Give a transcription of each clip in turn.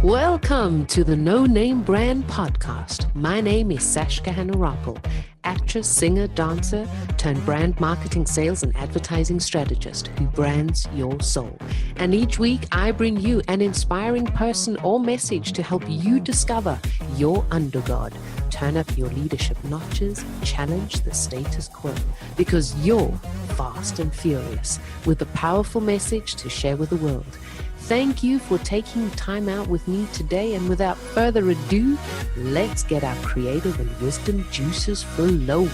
Welcome to the No Name Brand Podcast. My name is Sashka Hanarappel, actress, singer, dancer, turned brand marketing, sales, and advertising strategist who brands your soul. And each week I bring you an inspiring person or message to help you discover your undergod. Turn up your leadership notches, challenge the status quo, because you're fast and furious with a powerful message to share with the world. Thank you for taking time out with me today, and without further ado, let's get our creative and wisdom juices flowing.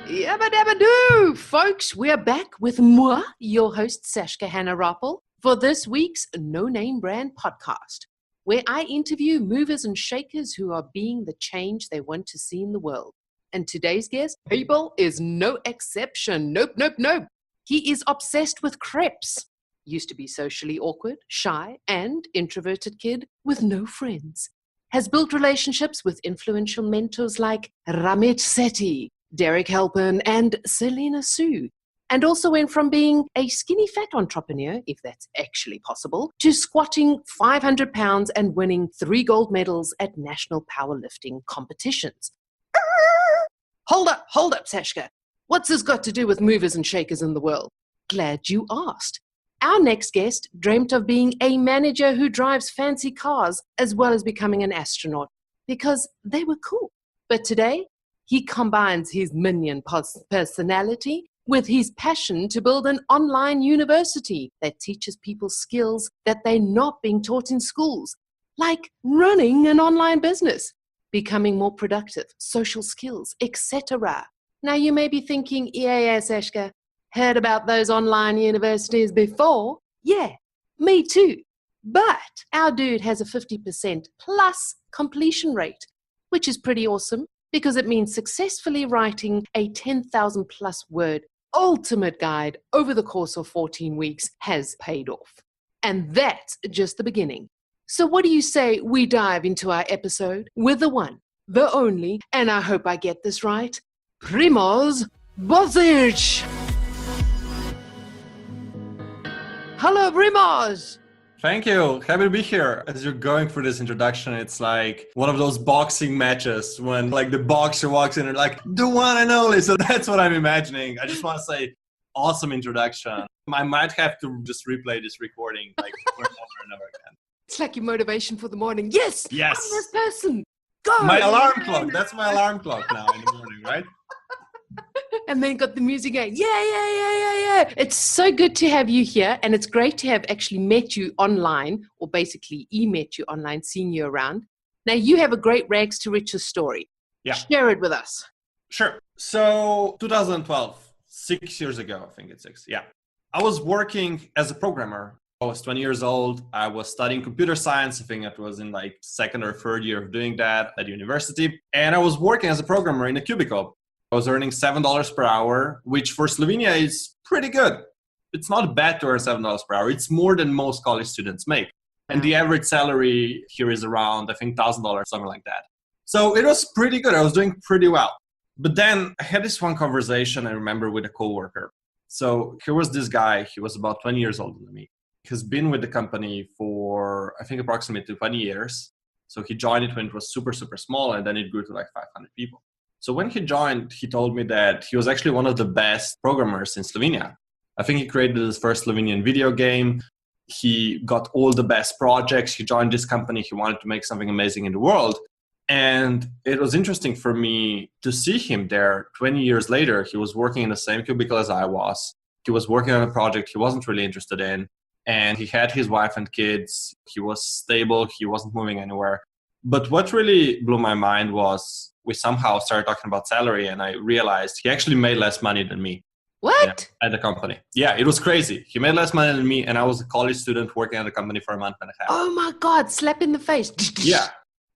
Yabba dabba doo, folks, we're back with moi, your host Sashka Hanarappel, for this week's No Name Brand Podcast, where I interview movers and shakers who are being the change they want to see in the world. And today's guest, people, is no exception. Nope. He is obsessed with crepes. Used to be socially awkward, shy, and introverted kid with no friends. Has built relationships with influential mentors like Ramit, Sethi, Derek Halpern, and Selena. And also went from being a skinny fat entrepreneur, if that's actually possible, to squatting 500 pounds and winning 3 gold medals at national powerlifting competitions. Hold up, Sashka. What's this got to do with movers and shakers in the world? Glad you asked. Our next guest dreamt of being a manager who drives fancy cars as well as becoming an astronaut because they were cool. But today, he combines his minion personality with his passion to build an online university that teaches people skills that they're not being taught in schools, like running an online business, becoming more productive, social skills, etc. Now you may be thinking, yeah, Sashka, heard about those online universities before? Yeah, me too. But our dude has a 50% plus completion rate, which is pretty awesome because it means successfully writing a 10,000 plus word ultimate guide over the course of 14 weeks has paid off. And that's just the beginning. So what do you say we dive into our episode with the one, the only, and I hope I get this right, Primoz Bozic. Hello, Primoz. Thank you. Happy to be here. As you're going through this introduction, it's like one of those boxing matches when like the boxer walks in and like, the one and only. So that's what I'm imagining. I just want to say, awesome introduction. I might have to just replay this recording like over and over again. It's like your motivation for the morning. Yes. I'm this person. Go. My alarm clock. That's my alarm clock now in the morning, right? And then got the music going. Yeah. It's so good to have you here. And it's great to have actually met you online, or basically met you online, seen you around. Now you have a great rags to riches story. Yeah. Share it with us. Sure. So 2012, 6 years ago, I think it's 6. Yeah. I was working as a programmer. I was 20 years old. I was studying computer science. I think it was in like second or third year of doing that at university. And I was working as a programmer in a cubicle. I was earning $7 per hour, which for Slovenia is pretty good. It's not bad to earn $7 per hour. It's more than most college students make. And the average salary here is around, I think, $1,000, something like that. So it was pretty good. I was doing pretty well. But then I had this one conversation, I remember, with a coworker. So here was this guy. He was about 20 years older than me. He's been with the company for, I think, approximately 20 years. So he joined it when it was super, super small, and then it grew to like 500 people. So when he joined, he told me that he was actually one of the best programmers in Slovenia. I think he created his first Slovenian video game. He got all the best projects. He joined this company. He wanted to make something amazing in the world. And it was interesting for me to see him there 20 years later. He was working in the same cubicle as I was. He was working on a project he wasn't really interested in. And he had his wife and kids. He was stable. He wasn't moving anywhere. But what really blew my mind was we somehow started talking about salary, and I realized he actually made less money than me. What? At the company. Yeah, it was crazy. He made less money than me, and I was a college student working at the company for a month and a half. Oh my God, slap in the face. Yeah.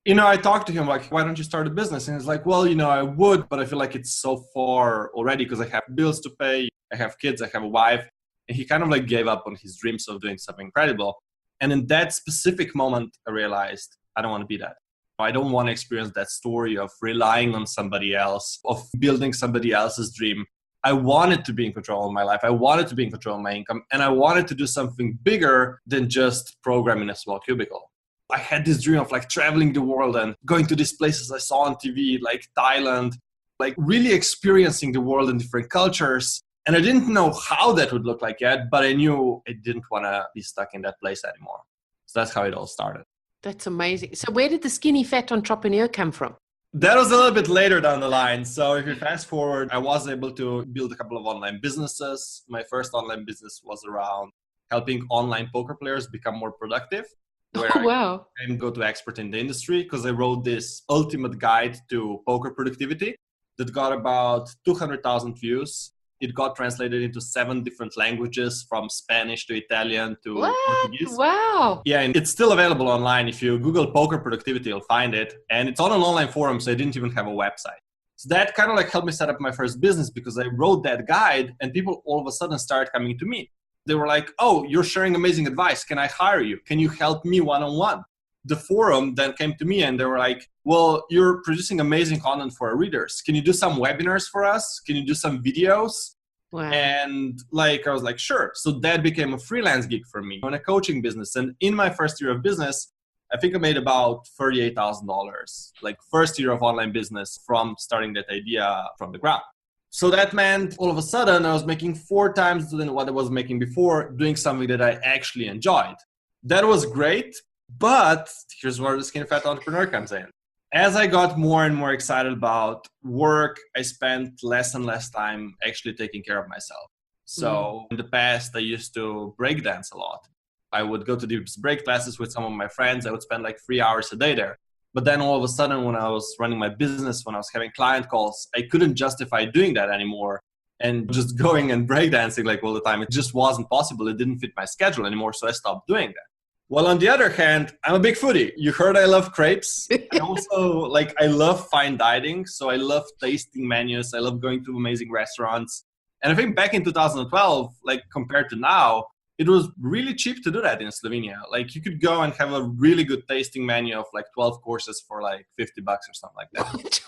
I talked to him like, why don't you start a business? And he's like, well, I would, but I feel like it's so far already because I have bills to pay. I have kids. I have a wife. And he kind of like gave up on his dreams of doing something incredible. And in that specific moment, I realized I don't want to be that. I don't want to experience that story of relying on somebody else, of building somebody else's dream. I wanted to be in control of my life. I wanted to be in control of my income. And I wanted to do something bigger than just program in a small cubicle. I had this dream of like traveling the world and going to these places I saw on TV, like Thailand, like really experiencing the world in different cultures. And I didn't know how that would look like yet, but I knew I didn't want to be stuck in that place anymore. So that's how it all started. That's amazing. So where did the skinny fat entrepreneur come from? That was a little bit later down the line. So if you fast forward, I was able to build a couple of online businesses. My first online business was around helping online poker players become more productive. Where Wow. I can go to expert in the industry because I wrote this ultimate guide to poker productivity that got about 200,000 views. It got translated into 7 different languages, from Spanish to Italian to Portuguese. Wow. Yeah, and it's still available online. If you Google poker productivity, you'll find it. And it's on an online forum, so I didn't even have a website. So that kind of like helped me set up my first business because I wrote that guide and people all of a sudden started coming to me. They were like, oh, you're sharing amazing advice. Can I hire you? Can you help me one-on-one? The forum then came to me and they were like, well, you're producing amazing content for our readers. Can you do some webinars for us? Can you do some videos? Wow. And like, I was like, sure. So that became a freelance gig for me on a coaching business. And in my first year of business, I think I made about $38,000, like first year of online business from starting that idea from the ground. So that meant all of a sudden I was making 4 times than what I was making before, doing something that I actually enjoyed. That was great, but here's where the skinny fat entrepreneur comes in. As I got more and more excited about work, I spent less and less time actually taking care of myself. So in the past, I used to breakdance a lot. I would go to these break classes with some of my friends. I would spend like 3 hours a day there. But then all of a sudden, when I was running my business, when I was having client calls, I couldn't justify doing that anymore and just going and breakdancing like all the time. It just wasn't possible. It didn't fit my schedule anymore. So I stopped doing that. Well, on the other hand, I'm a big foodie. You heard I love crepes. I also I love fine dining. So I love tasting menus. I love going to amazing restaurants. And I think back in 2012, like compared to now, it was really cheap to do that in Slovenia. Like you could go and have a really good tasting menu of like 12 courses for like $50 or something like that.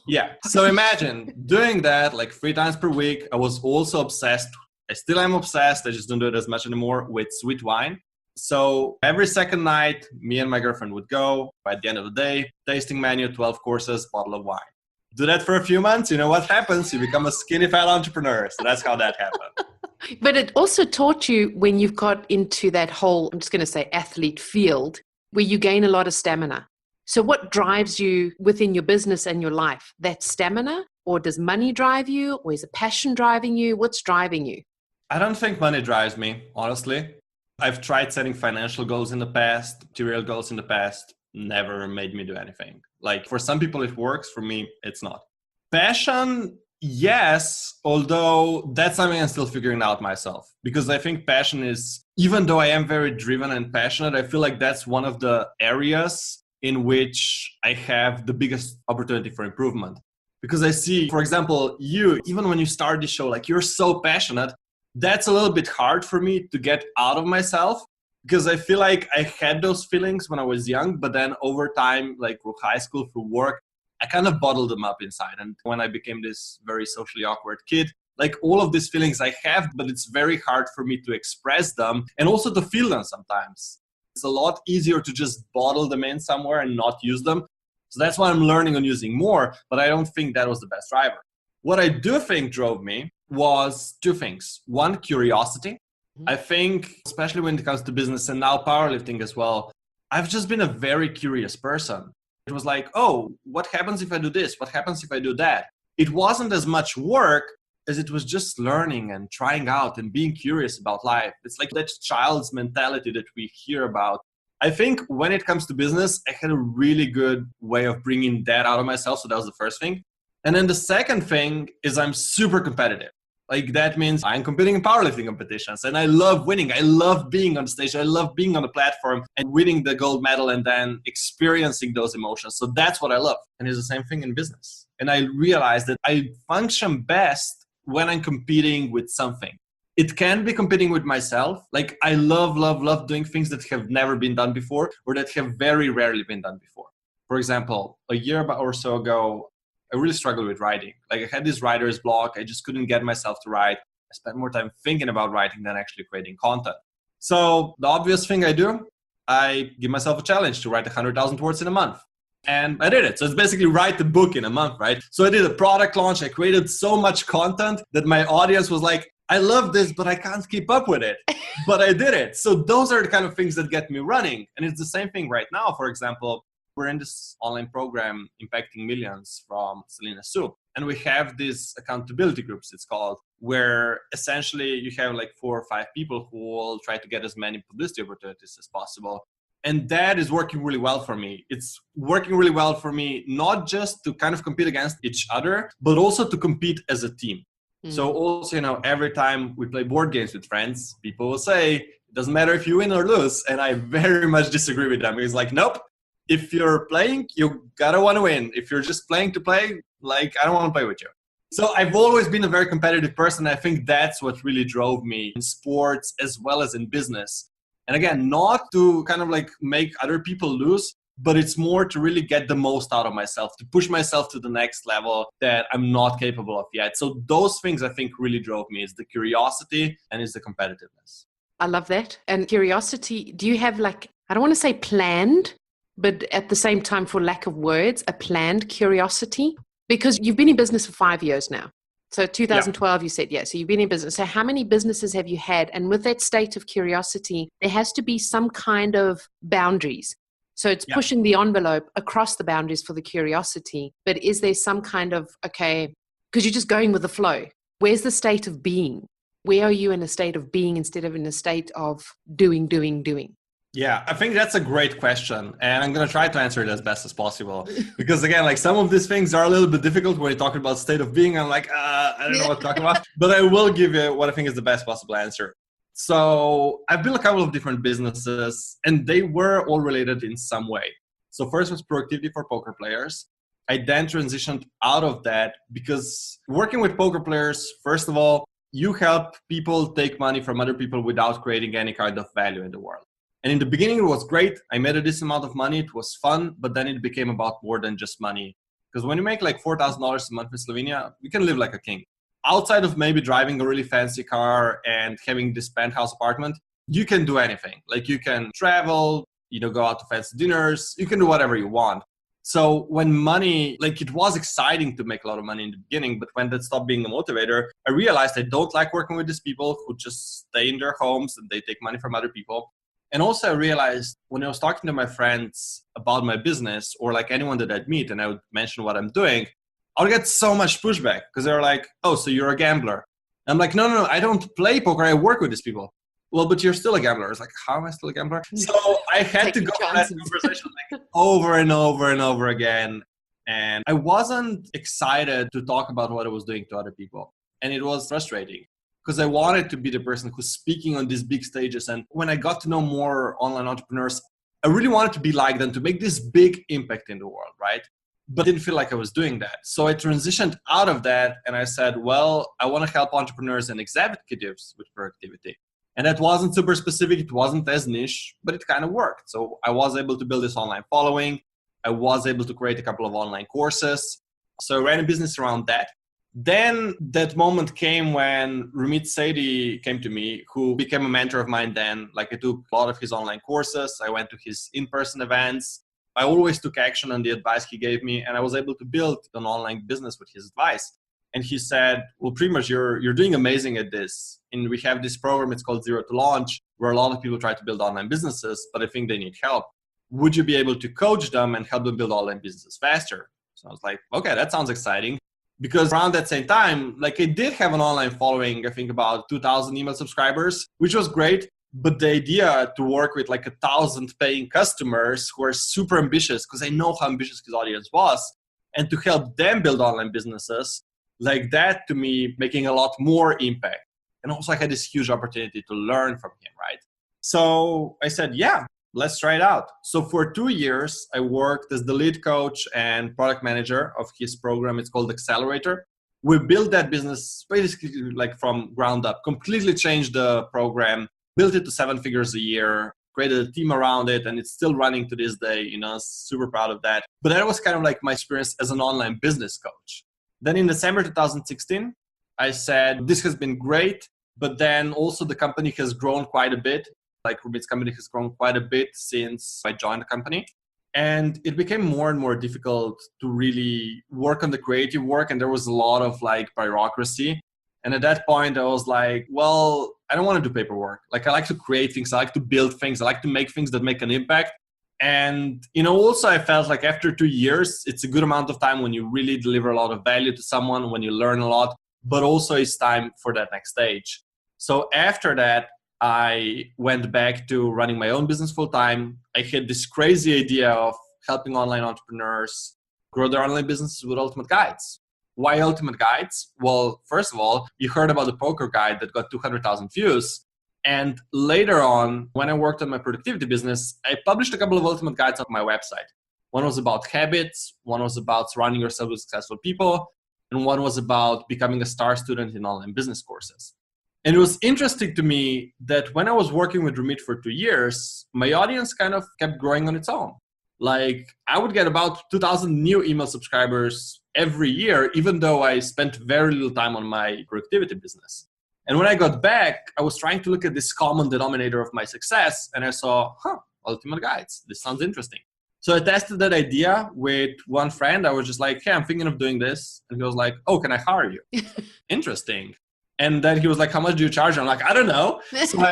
Yeah. So imagine doing that like 3 times per week. I was also obsessed. I still am obsessed. I just don't do it as much anymore with sweet wine. So every second night, me and my girlfriend would go. By the end of the day, tasting menu, 12 courses, bottle of wine. Do that for a few months. You know what happens? You become a skinny fat entrepreneur. So that's how that happened. But it also taught you when you've got into that whole, I'm just going to say athlete field, where you gain a lot of stamina. So what drives you within your business and your life? That stamina? Or does money drive you? Or is it passion driving you? What's driving you? I don't think money drives me, honestly. I've tried setting financial goals in the past, material goals in the past, never made me do anything. Like for some people it works, for me it's not. Passion, yes, although that's something I'm still figuring out myself. Because I think passion is, even though I am very driven and passionate, I feel like that's one of the areas in which I have the biggest opportunity for improvement. Because I see, for example, you, even when you start the show, like you're so passionate, that's a little bit hard for me to get out of myself. Because I feel like I had those feelings when I was young, but then over time, like through high school, through work, I kind of bottled them up inside. And when I became this very socially awkward kid, like all of these feelings I have, but it's very hard for me to express them and also to feel them sometimes. It's a lot easier to just bottle them in somewhere and not use them. So that's why I'm learning on using more, but I don't think that was the best driver. What I do think drove me was 2 things. One, curiosity. I think, especially when it comes to business and now powerlifting as well, I've just been a very curious person. It was like, oh, what happens if I do this? What happens if I do that? It wasn't as much work as it was just learning and trying out and being curious about life. It's like that child's mentality that we hear about. I think when it comes to business, I had a really good way of bringing that out of myself. So that was the first thing. And then the second thing is I'm super competitive. Like that means I'm competing in powerlifting competitions and I love winning. I love being on the stage. I love being on the platform and winning the gold medal and then experiencing those emotions. So that's what I love. And it's the same thing in business. And I realized that I function best when I'm competing with something. It can be competing with myself. Like I love doing things that have never been done before or that have very rarely been done before. For example, a year or so ago, I really struggled with writing. Like I had this writer's block. I just couldn't get myself to write. I spent more time thinking about writing than actually creating content. So the obvious thing I do, I give myself a challenge to write 100,000 words in a month. And I did it. So it's basically write the book in a month, right? So I did a product launch. I created so much content that my audience was like, I love this, but I can't keep up with it. But I did it. So those are the kind of things that get me running. And it's the same thing right now. For example, we're in this online program, Impacting Millions from Selena. And we have these accountability groups, it's called, where essentially you have like 4 or 5 people who will try to get as many publicity opportunities as possible. And that is working really well for me. It's working really well for me, not just to kind of compete against each other, but also to compete as a team. So also, every time we play board games with friends, people will say, it doesn't matter if you win or lose. And I very much disagree with them. It's like, nope, if you're playing, you gotta want to win. If you're just playing to play, like, I don't want to play with you. So I've always been a very competitive person. I think that's what really drove me in sports as well as in business. And again, not to kind of like make other people lose, but it's more to really get the most out of myself, to push myself to the next level that I'm not capable of yet. So those things I think really drove me. It's the curiosity and it's the competitiveness. I love that. And curiosity, do you have like, I don't want to say planned, but at the same time, for lack of words, a planned curiosity? Because you've been in business for 5 years now. So 2012, You said, so you've been in business. So how many businesses have you had? And with that state of curiosity, there has to be some kind of boundaries. So it's pushing the envelope across the boundaries for the curiosity. But is there some kind of, okay, because you're just going with the flow. Where's the state of being? Where are you in a state of being instead of in a state of doing? Yeah, I think that's a great question. And I'm going to try to answer it as best as possible. Because again, like some of these things are a little bit difficult when you talk about state of being. I'm like, I don't know what to talk about. But I will give you what I think is the best possible answer. So I've built a couple of different businesses and they were all related in some way. So first was productivity for poker players. I then transitioned out of that because working with poker players, first of all, you help people take money from other people without creating any kind of value in the world. And in the beginning, it was great. I made a decent amount of money. It was fun, but then it became about more than just money. Because when you make like $4,000 a month in Slovenia, you can live like a king. Outside of maybe driving a really fancy car and having this penthouse apartment, you can do anything. Like you can travel, go out to fancy dinners, you can do whatever you want. So when money, like it was exciting to make a lot of money in the beginning, but when that stopped being a motivator, I realized I don't like working with these people who just stay in their homes and they take money from other people. And also I realized when I was talking to my friends about my business or like anyone that I'd meet and I would mention what I'm doing, I would get so much pushback because they're like, oh, so you're a gambler. And I'm like, no, I don't play poker. I work with these people. Well, but you're still a gambler. It's like, how am I still a gambler? So I had to go through that conversation like over and over and over again. And I wasn't excited to talk about what I was doing to other people. And it was frustrating because I wanted to be the person who's speaking on these big stages. And when I got to know more online entrepreneurs, I really wanted to be like them, to make this big impact in the world, right? But didn't feel like I was doing that. So I transitioned out of that and I said, well, I want to help entrepreneurs and executives with productivity. And that wasn't super specific. It wasn't as niche, but it kind of worked. So I was able to build this online following. I was able to create a couple of online courses. So I ran a business around that. Then that moment came when Ramit Sethi came to me, who became a mentor of mine then. Like I took a lot of his online courses. I went to his in-person events. I always took action on the advice he gave me, and I was able to build an online business with his advice. And he said, well, Primozs, you're doing amazing at this. And we have this program, it's called Zero to Launch, where a lot of people try to build online businesses, but I think they need help. Would you be able to coach them and help them build online businesses faster? So I was like, okay, that sounds exciting. Because around that same time, like I did have an online following, I think about 2,000 email subscribers, which was great. But the idea to work with like 1,000 paying customers who are super ambitious, because I know how ambitious his audience was, and to help them build online businesses, like that to me, making a lot more impact. And also I had this huge opportunity to learn from him, right? So I said, yeah, let's try it out. So for 2 years, I worked as the lead coach and product manager of his program. It's called Accelerator. We built that business basically like from ground up, completely changed the program, built it to 7 figures a year, created a team around it, and it's still running to this day, super proud of that. But that was kind of like my experience as an online business coach. Then in December 2016, I said, this has been great, but then also the company has grown quite a bit. Like Ramit's company has grown quite a bit since I joined the company. And it became more and more difficult to really work on the creative work. And there was a lot of like bureaucracy. And at that point, I was like, well, I don't want to do paperwork. Like I like to create things. I like to build things. I like to make things that make an impact. And, also I felt like after 2 years, it's a good amount of time when you really deliver a lot of value to someone, when you learn a lot, but also it's time for that next stage. So after that, I went back to running my own business full time. I had this crazy idea of helping online entrepreneurs grow their online businesses with ultimate guides. Why ultimate guides? Well, first of all, you heard about the poker guide that got 200,000 views. And later on, when I worked on my productivity business, I published a couple of ultimate guides on my website. One was about habits, one was about surrounding yourself with successful people, and one was about becoming a star student in online business courses. And it was interesting to me that when I was working with Ramit for 2 years, my audience kind of kept growing on its own. Like I would get about 2,000 new email subscribers every year, even though I spent very little time on my productivity business. And when I got back, I was trying to look at this common denominator of my success, and I saw, ultimate guides. This sounds interesting. So I tested that idea with one friend. I was just like, hey, I'm thinking of doing this. And he was like, oh, can I hire you? Interesting. And then he was like, how much do you charge? I'm like, I don't know. So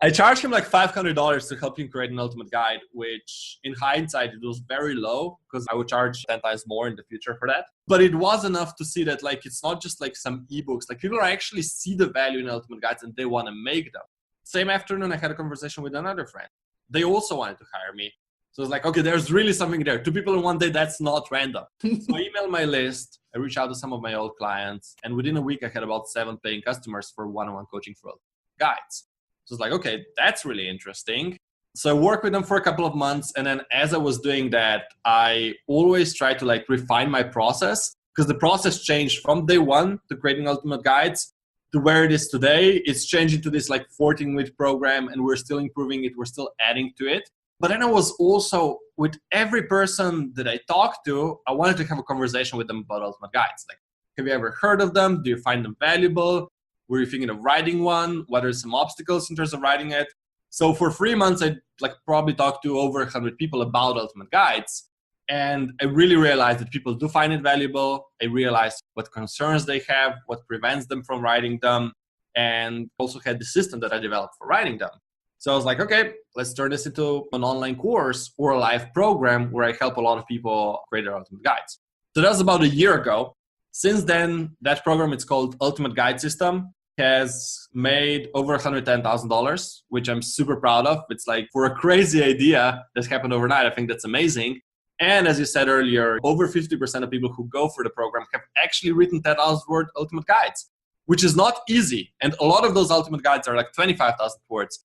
I charged him like $500 to help him create an ultimate guide, which in hindsight, it was very low because I would charge 10 times more in the future for that. But it was enough to see that like, it's not just like some ebooks, like people actually see the value in ultimate guides and they want to make them. Same afternoon, I had a conversation with another friend. They also wanted to hire me. So it's like, okay, there's really something there. 2 people in one day, that's not random. So I emailed my list. I reached out to some of my old clients. And within a week, I had about 7 paying customers for one-on-one coaching for guides. So it's like, okay, that's really interesting. So I worked with them for a couple of months. And then as I was doing that, I always tried to like refine my process because the process changed from day one to creating ultimate guides to where it is today. It's changing to this like 14-week program and we're still improving it. We're still adding to it. But then I was also, with every person that I talked to, I wanted to have a conversation with them about ultimate guides. Like, have you ever heard of them? Do you find them valuable? Were you thinking of writing one? What are some obstacles in terms of writing it? So for 3 months, I probably talked to over 100 people about ultimate guides. And I really realized that people do find it valuable. I realized what concerns they have, what prevents them from writing them, and also had the system that I developed for writing them. So I was like, okay, let's turn this into an online course or a live program where I help a lot of people create their ultimate guides. So that was about a year ago. Since then, that program, it's called Ultimate Guide System, has made over $110,000, which I'm super proud of. It's like for a crazy idea that happened overnight, I think that's amazing. And as you said earlier, over 50% of people who go for the program have actually written 10,000 word ultimate guides, which is not easy. And a lot of those ultimate guides are like 25,000 words.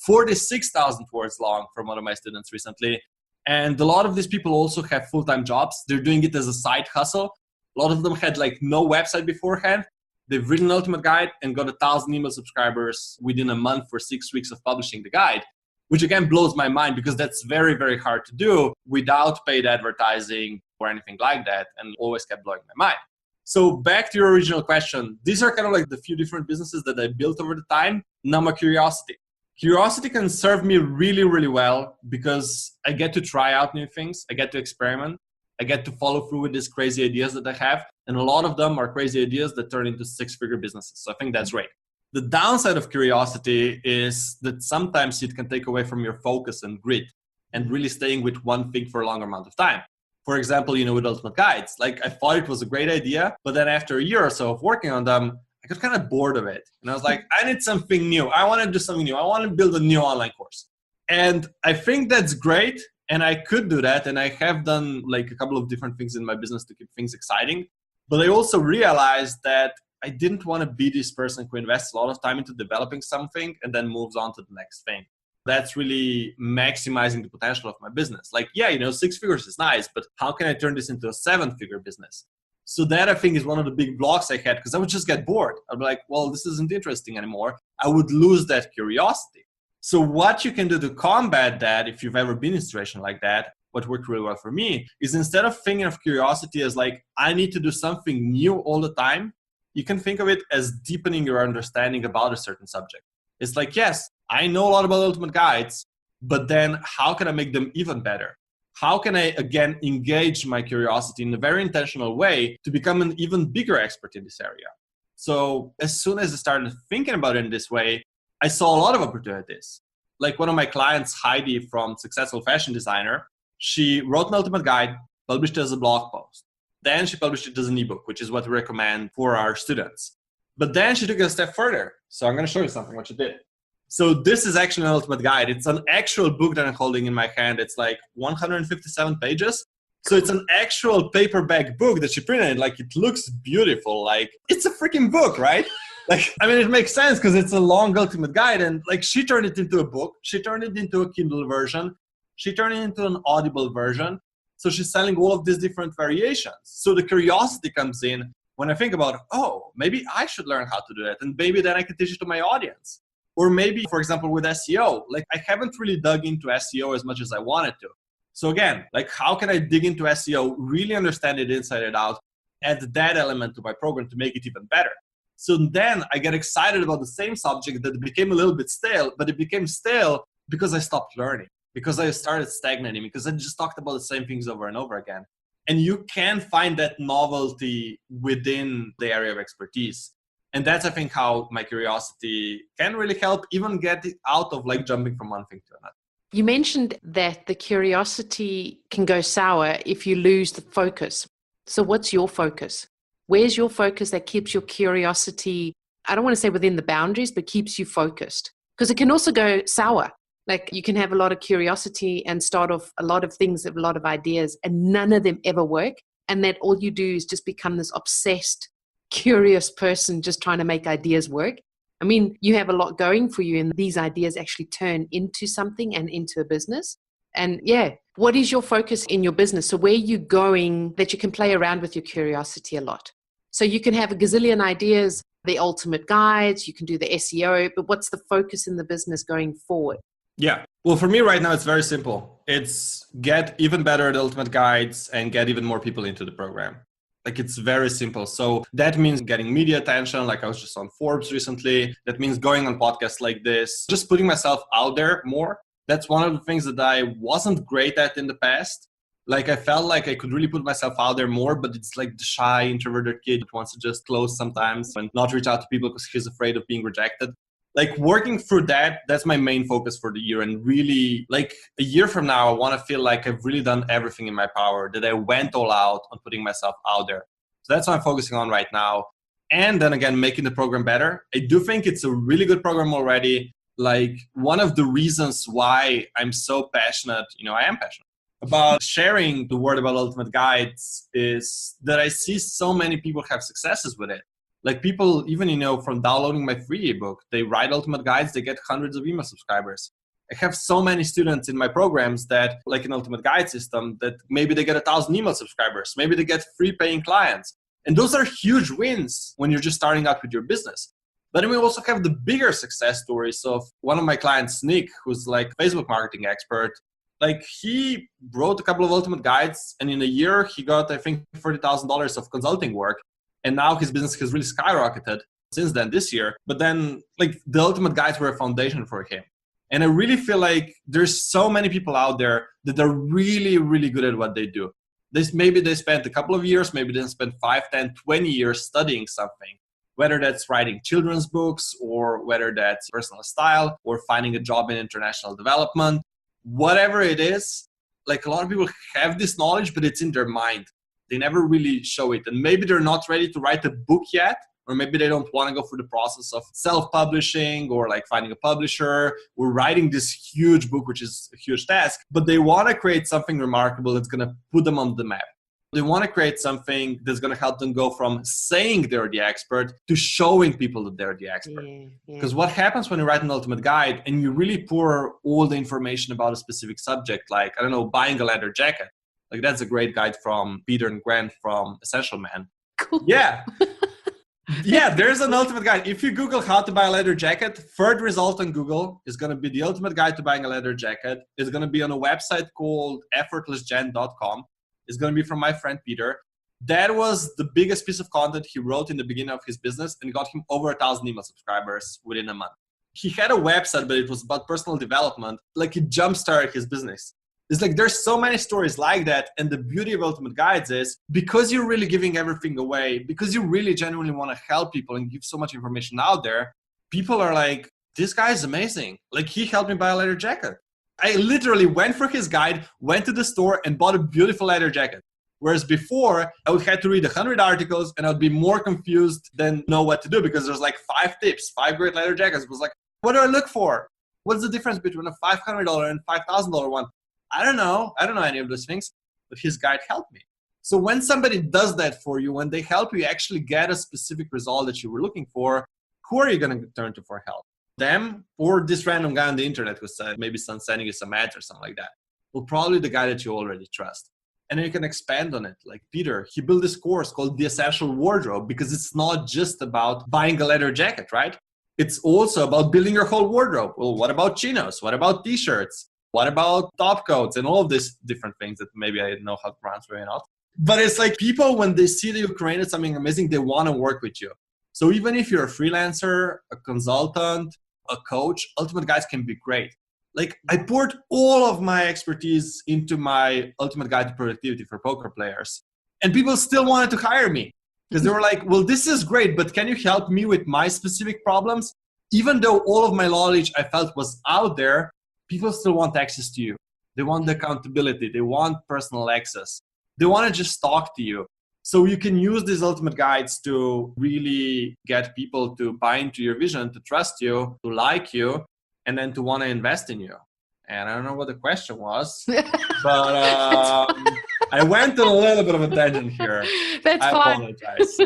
46,000 words long from one of my students recently. And a lot of these people also have full-time jobs. They're doing it as a side hustle. A lot of them had like no website beforehand. They've written an ultimate guide and got 1,000 email subscribers within a month for 6 weeks of publishing the guide, which again blows my mind because that's very, very hard to do without paid advertising or anything like that, and always kept blowing my mind. So back to your original question, these are kind of like the few different businesses that I built over the time. Now my curiosity. Curiosity can serve me really, really well because I get to try out new things. I get to experiment. I get to follow through with these crazy ideas that I have. And a lot of them are crazy ideas that turn into 6-figure businesses. So I think that's great. The downside of curiosity is that sometimes it can take away from your focus and grit and really staying with one thing for a longer amount of time. For example, with Ultimate Guides, like I thought it was a great idea, but then after a year or so of working on them, I got kind of bored of it. And I was like, I need something new. I want to do something new. I want to build a new online course. And I think that's great. And I could do that. And I have done like a couple of different things in my business to keep things exciting. But I also realized that I didn't want to be this person who invests a lot of time into developing something and then moves on to the next thing. That's really maximizing the potential of my business. Like, 6 figures is nice, but how can I turn this into a 7-figure business? So that I think is one of the big blocks I had because I would just get bored. I'd be like, well, this isn't interesting anymore. I would lose that curiosity. So what you can do to combat that, if you've ever been in a situation like that, what worked really well for me is instead of thinking of curiosity as like, I need to do something new all the time, you can think of it as deepening your understanding about a certain subject. It's like, yes, I know a lot about ultimate guides, but then how can I make them even better? How can I, again, engage my curiosity in a very intentional way to become an even bigger expert in this area? So as soon as I started thinking about it in this way, I saw a lot of opportunities. Like one of my clients, Heidi from Successful Fashion Designer, she wrote an ultimate guide, published it as a blog post. Then she published it as an ebook, which is what we recommend for our students. But then she took it a step further. So I'm going to show you something what she did. So this is actually an ultimate guide. It's an actual book that I'm holding in my hand. It's like 157 pages. So it's an actual paperback book that she printed. Like, it looks beautiful. Like, it's a freaking book, right? Like, I mean, it makes sense because it's a long ultimate guide. And like, she turned it into a book. She turned it into a Kindle version. She turned it into an Audible version. So she's selling all of these different variations. So the curiosity comes in when I think about, oh, maybe I should learn how to do that. And maybe then I can teach it to my audience. Or maybe, for example, with SEO, like I haven't really dug into SEO as much as I wanted to. So again, like how can I dig into SEO, really understand it inside and out, add that element to my program to make it even better? So then I get excited about the same subject that became a little bit stale, but it became stale because I stopped learning, because I started stagnating, because I just talked about the same things over and over again. And you can find that novelty within the area of expertise. And that's, I think, how my curiosity can really help even get it out of like jumping from one thing to another. You mentioned that the curiosity can go sour if you lose the focus. So what's your focus? Where's your focus that keeps your curiosity, I don't want to say within the boundaries, but keeps you focused? Because it can also go sour. Like you can have a lot of curiosity and start off a lot of things, a lot of ideas, and none of them ever work. And that all you do is just become this obsessed, curious person just trying to make ideas work. I mean, you have a lot going for you, and these ideas actually turn into something and into a business. And yeah, what is your focus in your business? So where are you going that you can play around with your curiosity a lot? So you can have a gazillion ideas, the ultimate guides, you can do the SEO, but what's the focus in the business going forward? Yeah. Well, for me right now, it's very simple. It's get even better at ultimate guides and get even more people into the program. Like, it's very simple. So that means getting media attention. Like I was just on Forbes recently. That means going on podcasts like this, just putting myself out there more. That's one of the things that I wasn't great at in the past. Like I felt like I could really put myself out there more, but it's like the shy, introverted kid that wants to just close sometimes and not reach out to people because he's afraid of being rejected. Like working through that, that's my main focus for the year. And really, like a year from now, I want to feel like I've really done everything in my power, that I went all out on putting myself out there. So that's what I'm focusing on right now. And then again, making the program better. I do think it's a really good program already. Like one of the reasons why I'm so passionate, I am passionate about sharing the word about Ultimate Guides is that I see so many people have successes with it. Like people, even, from downloading my free ebook, they write Ultimate Guides, they get hundreds of email subscribers. I have so many students in my programs that, like an Ultimate Guide system, that maybe they get 1,000 email subscribers. Maybe they get 3 paying clients. And those are huge wins when you're just starting out with your business. But then we also have the bigger success stories of one of my clients, Nick, who's like a Facebook marketing expert. Like he wrote a couple of Ultimate Guides, and in a year he got, I think, $40,000 of consulting work. And now his business has really skyrocketed since then this year. But then like the Ultimate Guides were a foundation for him. And I really feel like there's so many people out there that are really, really good at what they do. Maybe they spent a couple of years, maybe they spent 5, 10, 20 years studying something, whether that's writing children's books or whether that's personal style or finding a job in international development, whatever it is. Like a lot of people have this knowledge, but it's in their mind. They never really show it. And maybe they're not ready to write a book yet, or maybe they don't want to go through the process of self-publishing or like finding a publisher or writing this huge book, which is a huge task, but they want to create something remarkable that's going to put them on the map. They want to create something that's going to help them go from saying they're the expert to showing people that they're the expert. Because what happens when you write an Ultimate Guide and you really pour all the information about a specific subject, like, I don't know, buying a leather jacket. Like that's a great guide from Peter and Grant from Essential Man. Cool. Yeah. Yeah, there's an ultimate guide. If you Google how to buy a leather jacket, third result on Google is going to be the ultimate guide to buying a leather jacket. It's going to be on a website called effortlessgen.com. It's going to be from my friend Peter. That was the biggest piece of content he wrote in the beginning of his business and got him over 1,000 email subscribers within a month. He had a website, but it was about personal development. Like, it jump-started his business. It's like there's so many stories like that. And the beauty of Ultimate Guides is because you're really giving everything away, because you really genuinely want to help people and give so much information out there, people are like, this guy is amazing. Like, he helped me buy a leather jacket. I literally went for his guide, went to the store and bought a beautiful leather jacket. Whereas before, I would have to read 100 articles and I would be more confused than know what to do because there's like 5 tips, 5 great leather jackets. It was like, what do I look for? What's the difference between a $500 and $5,000 one? I don't know any of those things, but his guide helped me. So when somebody does that for you, when they help you actually get a specific result that you were looking for, who are you going to turn to for help? Them or this random guy on the internet who said maybe sending you some ads or something like that? Well, probably the guy that you already trust. And then you can expand on it. Like Peter, he built this course called The Essential Wardrobe because it's not just about buying a leather jacket, right? It's also about building your whole wardrobe. Well, what about chinos? What about t-shirts? What about top coats and all of these different things that maybe I didn't know how to pronounce right now. But it's like people, when they see that you created something amazing, they want to work with you. So even if you're a freelancer, a consultant, a coach, Ultimate Guides can be great. Like, I poured all of my expertise into my Ultimate Guide to Productivity for poker players. And people still wanted to hire me because they were like, well, this is great, but can you help me with my specific problems? Even though all of my knowledge I felt was out there, people still want access to you. They want the accountability. They want personal access. They want to just talk to you. So you can use these Ultimate Guides to really get people to buy into your vision, to trust you, to like you, and then to want to invest in you. And I don't know what the question was, but I went on a little bit of a tangent here. That's fine. I apologize.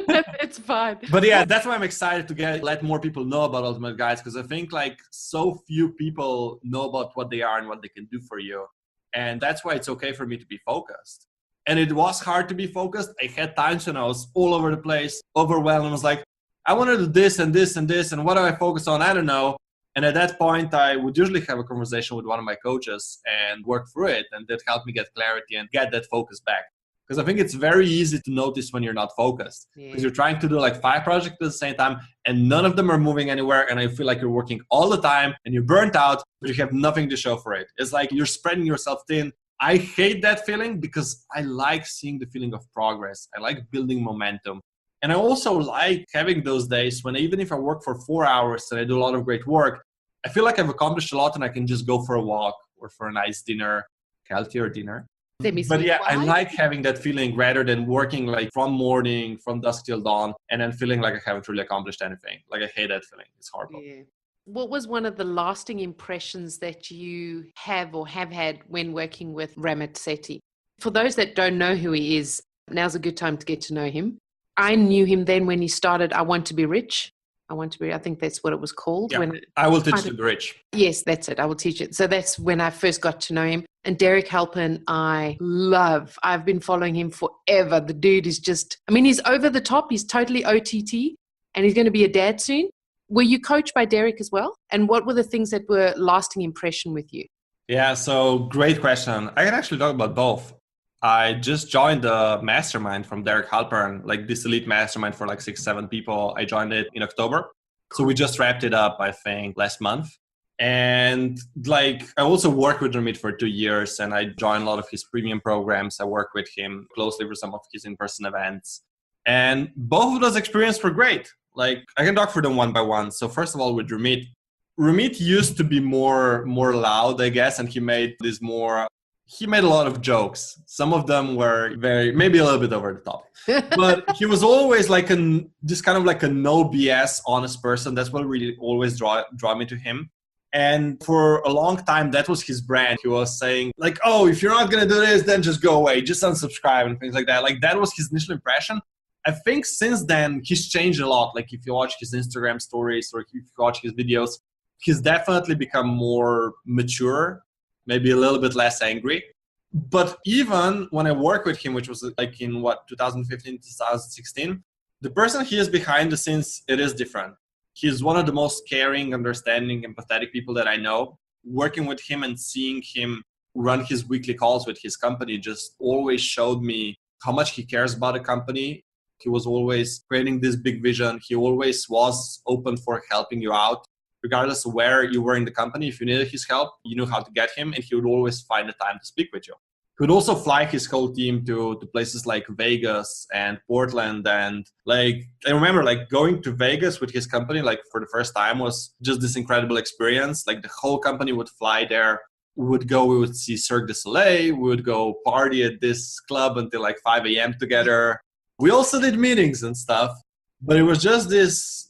It's fine. But yeah, that's why I'm excited to let more people know about Ultimate Guides, because I think like so few people know about what they are and what they can do for you. And that's why it's okay for me to be focused. And it was hard to be focused. I had times when I was all over the place, overwhelmed. I was like, I want to do this and this and this. And what do I focus on? I don't know. And at that point, I would usually have a conversation with one of my coaches and work through it. And that helped me get clarity and get that focus back. Because I think it's very easy to notice when you're not focused. Because you're trying to do like 5 projects at the same time and none of them are moving anywhere. And I feel like you're working all the time and you're burnt out, but you have nothing to show for it. It's like you're spreading yourself thin. I hate that feeling because I like seeing the feeling of progress. I like building momentum. And I also like having those days when even if I work for 4 hours and I do a lot of great work, I feel like I've accomplished a lot and I can just go for a walk or for a nice dinner, healthier dinner. But yeah, I like having that feeling rather than working like from morning, from dusk till dawn, and then feeling like I haven't really accomplished anything. Like I hate that feeling. It's horrible. Yeah. What was one of the lasting impressions that you have or have had when working with Ramit Sethi? For those that don't know who he is, now's a good time to get to know him. I knew him then when he started I Want to Be Rich. I think that's what it was called. Yeah, I will teach you to be rich. Yes, that's it. I will teach it. So that's when I first got to know him. And Derek Halpern, I love. I've been following him forever. The dude is just, he's over the top. He's totally OTT and he's going to be a dad soon. Were you coached by Derek as well? And what were the things that were lasting impression with you? Yeah, so great question. I can actually talk about both. I just joined the mastermind from Derek Halpern, like this elite mastermind for like 6-7 people. I joined it in October. So we just wrapped it up, I think, last month. And like, I also worked with Ramit for 2 years and I joined a lot of his premium programs. I work with him closely for some of his in-person events. And both of those experiences were great. Like I can talk for them one by one. So first of all, with Ramit used to be more loud, I guess. And he made a lot of jokes. Some of them were maybe a little bit over the top. But he was always like just kind of like a no BS honest person. That's what really always draw me to him. And for a long time, that was his brand. He was saying like, oh, if you're not going to do this, then just go away, just unsubscribe and things like that. Like that was his initial impression. I think since then, he's changed a lot. Like if you watch his Instagram stories or if you watch his videos, he's definitely become more mature, maybe a little bit less angry. But even when I worked with him, which was like in 2015, 2016, The person he is behind the scenes, it is different. He's one of the most caring, understanding, empathetic people that I know. Working with him and seeing him run his weekly calls with his company just always showed me how much he cares about the company. He was always creating this big vision. He always was open for helping you out. Regardless of where you were in the company, if you needed his help, you knew how to get him, and he would always find the time to speak with you. He would also fly his whole team to places like Vegas and Portland. And I remember going to Vegas with his company, for the first time was just this incredible experience. The whole company would fly there. We would see Cirque du Soleil. We would go party at this club until 5 a.m. together. We also did meetings and stuff. But it was just this,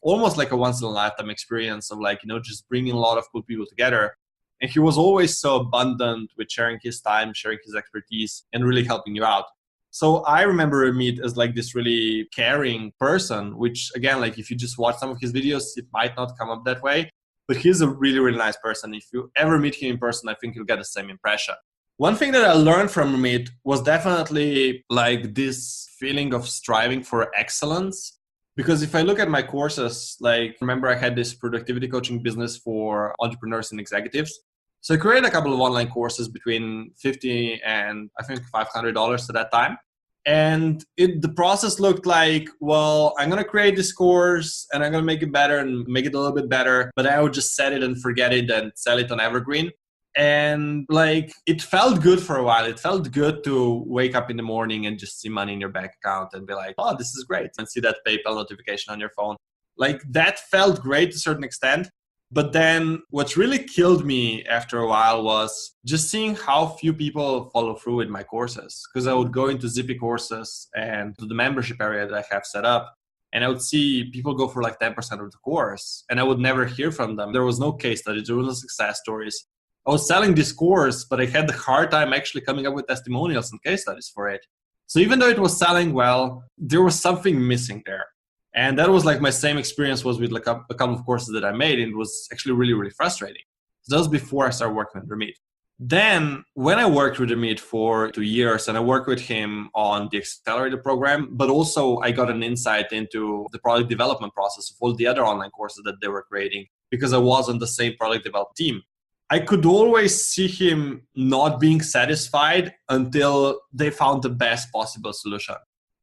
almost like a once-in-a-lifetime experience of, just bringing a lot of cool people together. And he was always so abundant with sharing his time, sharing his expertise, and really helping you out. So I remember Ramit as, this really caring person, which, again, if you just watch some of his videos, it might not come up that way. But he's a really, really nice person. If you ever meet him in person, I think you'll get the same impression. One thing that I learned from Ramit was definitely this feeling of striving for excellence. Because if I look at my courses, remember I had this productivity coaching business for entrepreneurs and executives. So I created a couple of online courses between $50 and I think $500 at that time. And the process looked like, well, I'm going to create this course and I'm going to make it better and make it a little bit better. But I would just set it and forget it and sell it on Evergreen. And it felt good for a while. It felt good to wake up in the morning and just see money in your bank account and be like, oh, this is great. And see that PayPal notification on your phone. That felt great to a certain extent. But then what really killed me after a while was just seeing how few people follow through with my courses. Because I would go into Zippy courses and to the membership area that I have set up. And I would see people go for 10% of the course. And I would never hear from them. There was no case studies. There was no success stories. I was selling this course, but I had the hard time actually coming up with testimonials and case studies for it. So even though it was selling well, there was something missing there. And that was my same experience was with a couple of courses that I made. And it was actually really, really frustrating. So that was before I started working with Ramit. Then when I worked with Ramit for 2 years and I worked with him on the accelerator program, but also I got an insight into the product development process of all the other online courses that they were creating because I was on the same product development team. I could always see him not being satisfied until they found the best possible solution.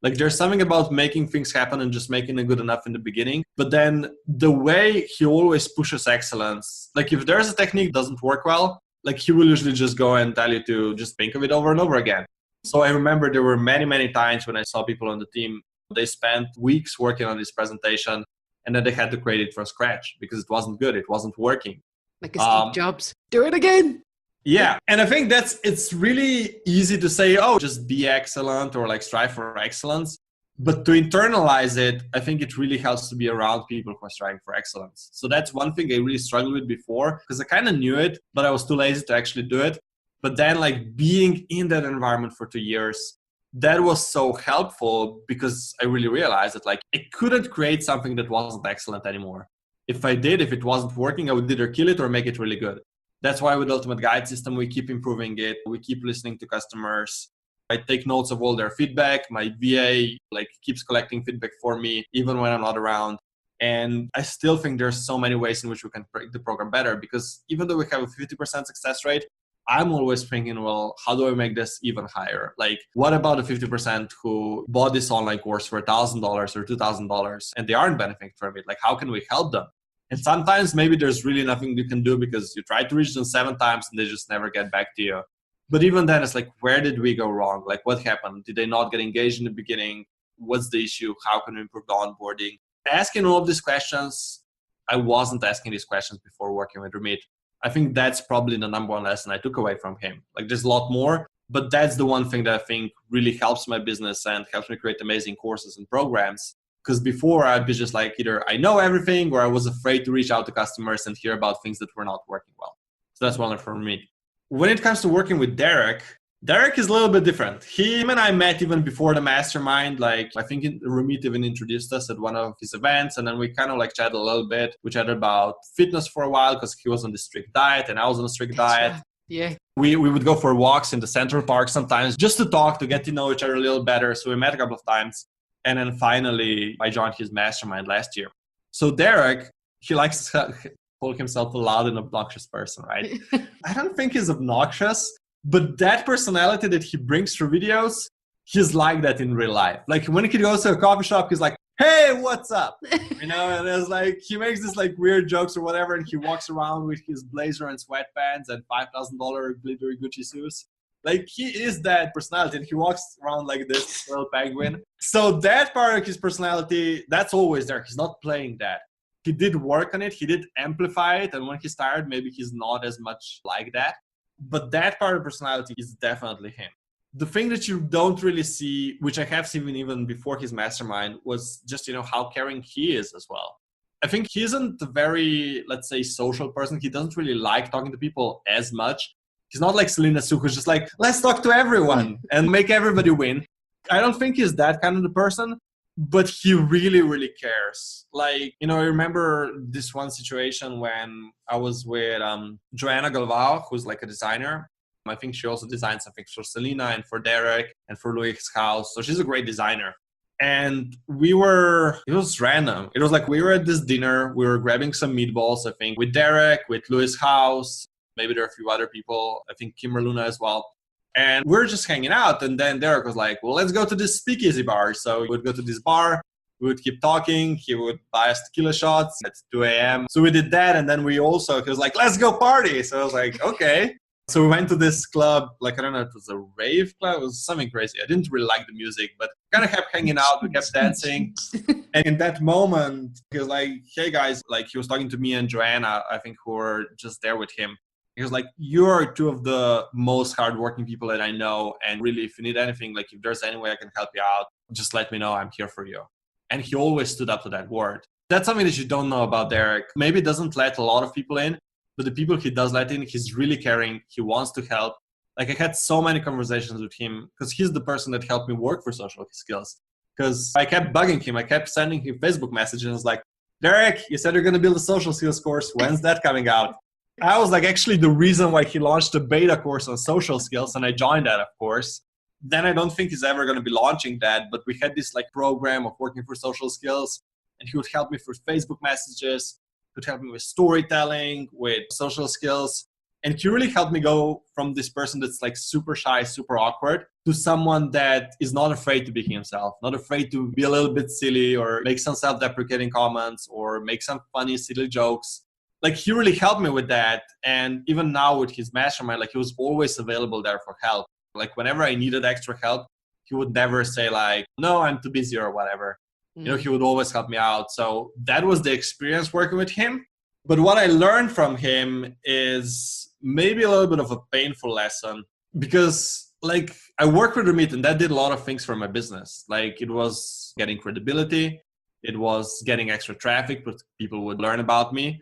There's something about making things happen and just making it good enough in the beginning. But then the way he always pushes excellence, if there's a technique that doesn't work well, he will usually just go and tell you to just think of it over and over again. So I remember there were many, many times when I saw people on the team, they spent weeks working on this presentation and then they had to create it from scratch because it wasn't good. It wasn't working. Like a Steve Jobs. Do it again. Yeah. And I think it's really easy to say, oh, just be excellent or strive for excellence. But to internalize it, I think it really helps to be around people who are striving for excellence. So that's one thing I really struggled with before because I kind of knew it, but I was too lazy to actually do it. But then being in that environment for 2 years, that was so helpful because I really realized that I couldn't create something that wasn't excellent anymore. If it wasn't working, I would either kill it or make it really good. That's why with Ultimate Guide System, we keep improving it. We keep listening to customers. I take notes of all their feedback. My VA keeps collecting feedback for me, even when I'm not around. And I still think there's so many ways in which we can make the program better because even though we have a 50% success rate, I'm always thinking, well, how do I make this even higher? What about the 50% who bought this online course for $1,000 or $2,000 and they aren't benefiting from it? How can we help them? And sometimes maybe there's really nothing you can do because you try to reach them 7 times and they just never get back to you. But even then, it's where did we go wrong? What happened? Did they not get engaged in the beginning? What's the issue? How can we improve the onboarding? Asking all of these questions, I wasn't asking these questions before working with Ramit. I think that's probably the number one lesson I took away from him. There's a lot more, but that's the one thing that I think really helps my business and helps me create amazing courses and programs. Because before I'd be just either I know everything or I was afraid to reach out to customers and hear about things that were not working well. So that's one for me. When it comes to working with Derek is a little bit different. Him and I met even before the mastermind. I think Ramit even introduced us at one of his events. And then we kind of chatted a little bit. We chatted about fitness for a while because he was on the strict diet and I was on a strict diet. Right. Yeah. We would go for walks in the Central Park sometimes just to talk, to get to know each other a little better. So we met a couple of times. And then finally, I joined his mastermind last year. So Derek, he likes to call himself a loud and obnoxious person, right? I don't think he's obnoxious, but that personality that he brings through videos, he's like that in real life. Like when he goes to a coffee shop, he's like, hey, what's up? You know, and it's like, he makes this like weird jokes or whatever, and he walks around with his blazer and sweatpants and $5,000 glittery Gucci shoes. Like he is that personality, and he walks around like this little penguin. So that part of his personality, that's always there. He's not playing that. He did work on it. He did amplify it. And when he's tired, maybe he's not as much like that. But that part of personality is definitely him. The thing that you don't really see, which I have seen even before his mastermind, was just, you know, how caring he is as well. I think he isn't a very, let's say, social person. He doesn't really like talking to people as much. He's not like Selena who's just like, let's talk to everyone and make everybody win. I don't think he's that kind of the person, but he really, really cares. Like, you know, I remember this one situation when I was with Joanna Galvao, who's like a designer. I think she also designed something for Selena and for Derek and for Louis' house. So she's a great designer. And it was random. It was like we were at this dinner. We were grabbing some meatballs, I think, with Derek, with Louis' house. Maybe there are a few other people. I think Kim or Luna as well. And we're just hanging out. And then Derek was like, well, let's go to this speakeasy bar. So we would go to this bar. We would keep talking. He would buy us tequila shots at 2 a.m. So we did that. And then he was like, let's go party. So I was like, okay. So we went to this club, like, I don't know, it was a rave club. It was something crazy. I didn't really like the music, but kind of kept hanging out. We kept dancing. And in that moment, he was like, hey guys, like he was talking to me and Joanna, I think, who were just there with him. He was like, you're two of the most hardworking people that I know. And really, if you need anything, like if there's any way I can help you out, just let me know. I'm here for you. And he always stood up to that word. That's something that you don't know about Derek. Maybe doesn't let a lot of people in, but the people he does let in, he's really caring. He wants to help. Like I had so many conversations with him because he's the person that helped me work for social skills. Because I kept bugging him. I kept sending him Facebook messages. And I was like, Derek, you said you're going to build a social skills course. When's that coming out? I was like actually the reason why he launched a beta course on social skills, and I joined that, of course. Then I don't think he's ever going to be launching that, but we had this like program of working for social skills, and he would help me with Facebook messages, he would help me with storytelling, with social skills, and he really helped me go from this person that's like super shy, super awkward, to someone that is not afraid to be himself, not afraid to be a little bit silly or make some self-deprecating comments or make some funny, silly jokes. Like he really helped me with that. And even now with his mastermind, like he was always available there for help. Like whenever I needed extra help, he would never say like, no, I'm too busy or whatever. You know, he would always help me out. So that was the experience working with him. But what I learned from him is maybe a little bit of a painful lesson, because like I worked with Ramit and that did a lot of things for my business. Like it was getting credibility. It was getting extra traffic, but people would learn about me.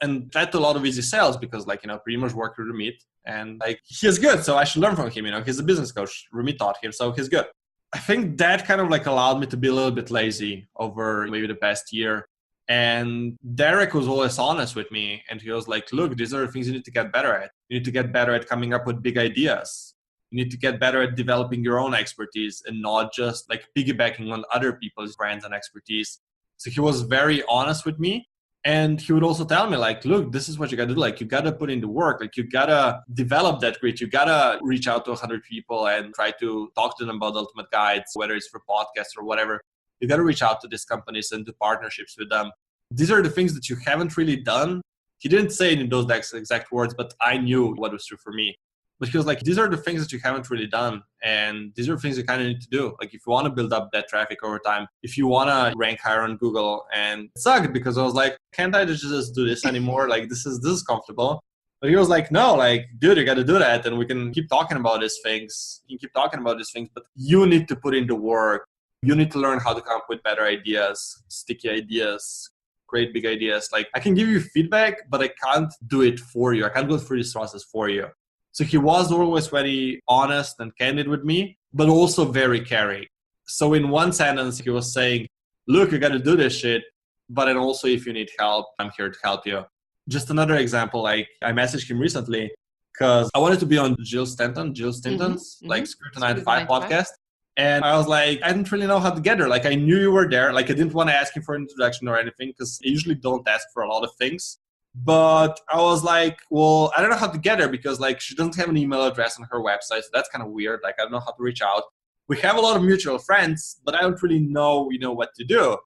And led to a lot of easy sales because like, you know, Primozs worked with Ramit and like he's good. So I should learn from him. You know, he's a business coach. Ramit taught him. So he's good. I think that kind of like allowed me to be a little bit lazy over maybe the past year. And Derek was always honest with me. And he was like, look, these are the things you need to get better at. You need to get better at coming up with big ideas. You need to get better at developing your own expertise and not just like piggybacking on other people's brands and expertise. So he was very honest with me. And he would also tell me like, look, this is what you got to do. Like, you got to put in the work. Like, you got to develop that grit. You got to reach out to 100 people and try to talk to them about ultimate guides, whether it's for podcasts or whatever. You got to reach out to these companies and do partnerships with them. These are the things that you haven't really done. He didn't say it in those exact words, but I knew what was true for me. But he was like, these are the things that you haven't really done. And these are things you kind of need to do. Like if you want to build up that traffic over time, if you want to rank higher on Google. And it sucked because I was like, can't I just do this anymore? Like this is comfortable. But he was like, no, like, dude, you got to do that. And we can keep talking about these things. You can keep talking about these things, but you need to put in the work. You need to learn how to come up with better ideas, sticky ideas, great big ideas. Like I can give you feedback, but I can't do it for you. I can't go through this process for you. So he was always very honest and candid with me, but also very caring. So in one sentence, he was saying, look, you got to do this shit. But then also if you need help, I'm here to help you. Just another example, like I messaged him recently because I wanted to be on Jill Stinton's like Scrutiny 95 podcast. And I was like, I didn't really know how to get her. Like, I knew you were there. Like, I didn't want to ask you for an introduction or anything because I usually don't ask for a lot of things. But I was like, well, I don't know how to get her because, like, she doesn't have an email address on her website. So that's kind of weird. Like, I don't know how to reach out. We have a lot of mutual friends, but I don't really know, what to do.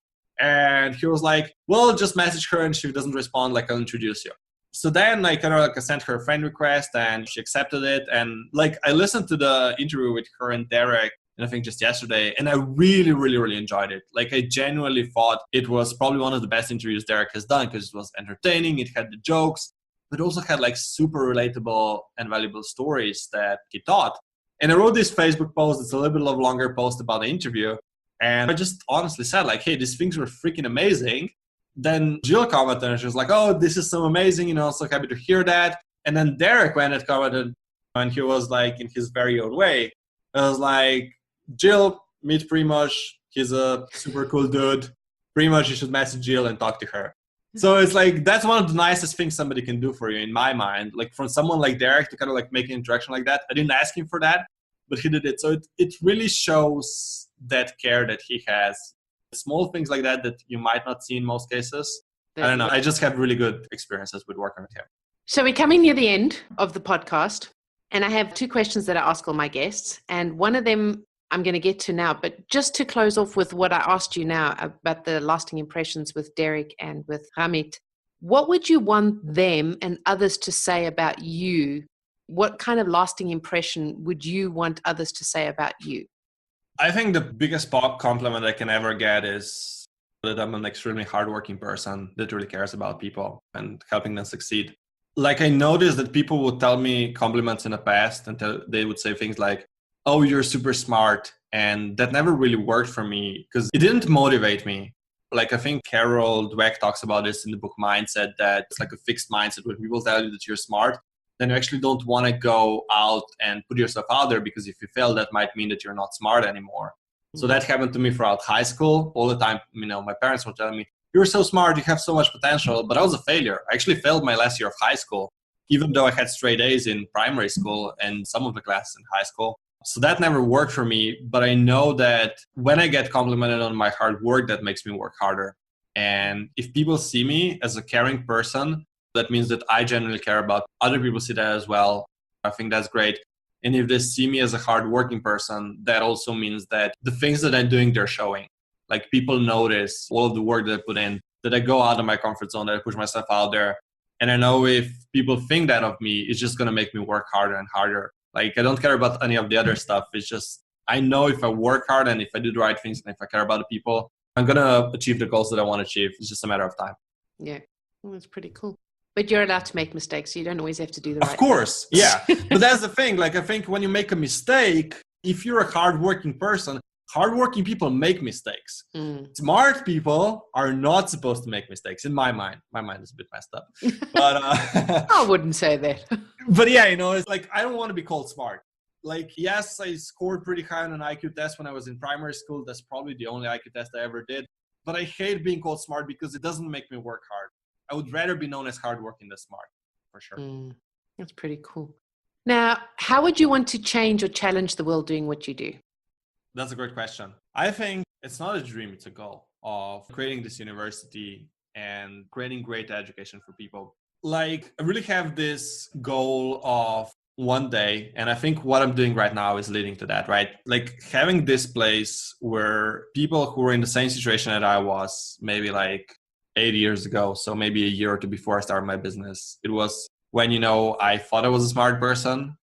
And he was like, well, just message her, and if she doesn't respond, like, I'll introduce you. So then I sent her a friend request, and she accepted it. And like, I listened to the interview with her and Derek, and I think just yesterday, and I really, really, really enjoyed it. Like, I genuinely thought it was probably one of the best interviews Derek has done because it was entertaining, it had the jokes, but also had like super relatable and valuable stories that he taught. And I wrote this Facebook post. It's a little bit of a longer post about the interview. And I just honestly said, like, hey, these things were freaking amazing. Then Jill commented, and she was like, oh, this is so amazing. I'm so happy to hear that. And then Derek went and commented, and he was like, in his very own way, I was like, Jill, meet Primoz. He's a super cool dude. Primoz, you should message Jill and talk to her. So it's like, that's one of the nicest things somebody can do for you, in my mind. Like, from someone like Derek to kind of like make an interaction like that. I didn't ask him for that, but he did it. So it really shows that care that he has. Small things like that that you might not see in most cases. I don't know. I just have really good experiences with working with him. So we're coming near the end of the podcast, and I have two questions that I ask all my guests. And one of them I'm going to get to now, but just to close off with what I asked you now about the lasting impressions with Derek and with Ramit, what would you want them and others to say about you? What kind of lasting impression would you want others to say about you? I think the biggest compliment I can ever get is that I'm an extremely hardworking person that really cares about people and helping them succeed. Like, I noticed that people would tell me compliments in the past, and they would say things like, oh, you're super smart. And that never really worked for me because it didn't motivate me. Like, I think Carol Dweck talks about this in the book Mindset, that it's like a fixed mindset. When people tell you that you're smart, then you actually don't want to go out and put yourself out there, because if you fail, that might mean that you're not smart anymore. So that happened to me throughout high school all the time. My parents were telling me, you're so smart, you have so much potential, but I was a failure. I actually failed my last year of high school, even though I had straight A's in primary school and some of the classes in high school. So that never worked for me, but I know that when I get complimented on my hard work, that makes me work harder. And if people see me as a caring person, that means that I genuinely care about other people see that as well. I think that's great. And if they see me as a hardworking person, that also means that the things that I'm doing, they're showing. Like, people notice all of the work that I put in, that I go out of my comfort zone, that I push myself out there. And I know if people think that of me, it's just going to make me work harder and harder. Like, I don't care about any of the other stuff. It's just, I know if I work hard and if I do the right things and if I care about the people, I'm going to achieve the goals that I want to achieve. It's just a matter of time. Yeah, well, that's pretty cool. But you're allowed to make mistakes. So you don't always have to do the right thing. Of course, yeah. But that's the thing. Like, I think when you make a mistake, if you're a hardworking person, hardworking people make mistakes. Smart people are not supposed to make mistakes, in my mind. My mind is a bit messed up. But I wouldn't say that. But yeah, it's like, I don't want to be called smart. Like, yes, I scored pretty high on an IQ test when I was in primary school. That's probably the only IQ test I ever did. But I hate being called smart because it doesn't make me work hard. I would rather be known as hardworking than smart, for sure. That's pretty cool. Now, how would you want to change or challenge the world doing what you do? That's a great question. I think it's not a dream, it's a goal of creating this university and creating great education for people. Like, I really have this goal of one day, and I think what I'm doing right now is leading to that, right? Like, having this place where people who were in the same situation that I was, maybe like 8 years ago, so maybe a year or two before I started my business, it was when, I thought I was a smart person.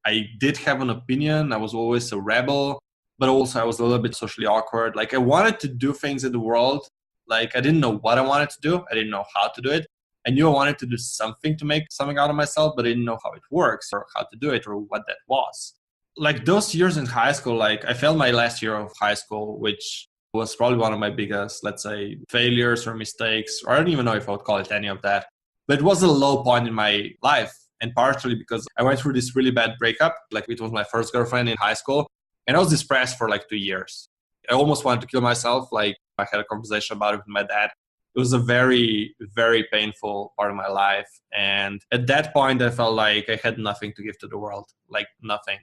I did have an opinion. I was always a rebel, but also I was a little bit socially awkward. Like, I wanted to do things in the world. Like, I didn't know what I wanted to do. I didn't know how to do it. I knew I wanted to do something to make something out of myself, but I didn't know how it works or how to do it or what that was. Like, those years in high school, like, I failed my last year of high school, which was probably one of my biggest, let's say, failures or mistakes, or I don't even know if I would call it any of that. But it was a low point in my life, and partially because I went through this really bad breakup. Like, it was my first girlfriend in high school, and I was depressed for like 2 years. I almost wanted to kill myself. Like, I had a conversation about it with my dad. It was a very, very painful part of my life. And at that point, I felt like I had nothing to give to the world, like nothing,